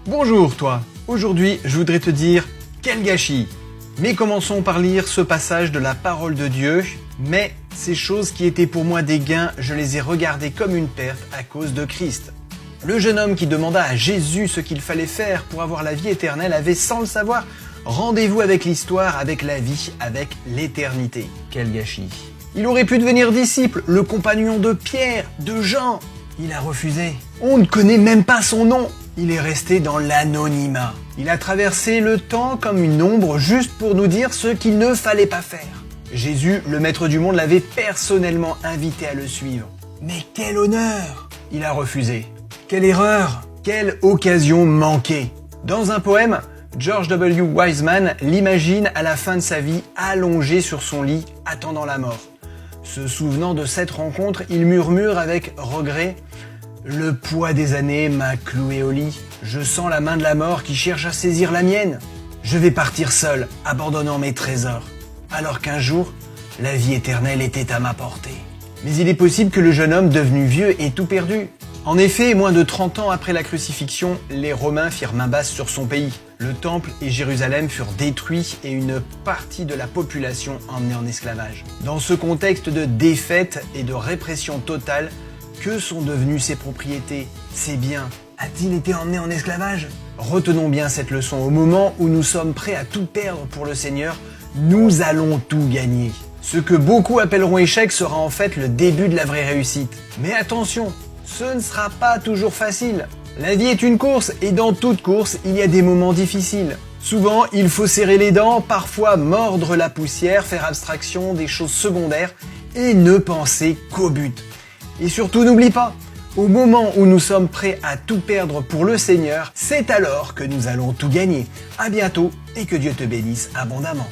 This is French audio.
Bonjour toi, aujourd'hui je voudrais te dire quel gâchis. Mais commençons par lire ce passage de la parole de Dieu. Mais ces choses qui étaient pour moi des gains, je les ai regardées comme une perte à cause de Christ. Le jeune homme qui demanda à Jésus ce qu'il fallait faire pour avoir la vie éternelle avait, sans le savoir, rendez-vous avec l'histoire, avec la vie, avec l'éternité. Quel gâchis. Il aurait pu devenir disciple, le compagnon de Pierre, de Jean. Il a refusé. On ne connaît même pas son nom. Il est resté dans l'anonymat. Il a traversé le temps comme une ombre juste pour nous dire ce qu'il ne fallait pas faire. Jésus, le maître du monde, l'avait personnellement invité à le suivre. Mais quel honneur! Il a refusé. Quelle erreur! Quelle occasion manquée! Dans un poème, George W. Wiseman l'imagine à la fin de sa vie allongé sur son lit, attendant la mort. Se souvenant de cette rencontre, il murmure avec regret « Le poids des années m'a cloué au lit. Je sens la main de la mort qui cherche à saisir la mienne. Je vais partir seul, abandonnant mes trésors. Alors qu'un jour, la vie éternelle était à ma portée. » Mais il est possible que le jeune homme devenu vieux ait tout perdu. En effet, moins de 30 ans après la crucifixion, les Romains firent main basse sur son pays. Le temple et Jérusalem furent détruits et une partie de la population emmenée en esclavage. Dans ce contexte de défaite et de répression totale, que sont devenues ses propriétés, ses biens? A-t-il été emmené en esclavage? Retenons bien cette leçon. Au moment où nous sommes prêts à tout perdre pour le Seigneur, nous allons tout gagner. Ce que beaucoup appelleront échec sera en fait le début de la vraie réussite. Mais attention, ce ne sera pas toujours facile. La vie est une course et dans toute course, il y a des moments difficiles. Souvent, il faut serrer les dents, parfois mordre la poussière, faire abstraction des choses secondaires et ne penser qu'au but. Et surtout, n'oublie pas, au moment où nous sommes prêts à tout perdre pour le Seigneur, c'est alors que nous allons tout gagner. À bientôt et que Dieu te bénisse abondamment.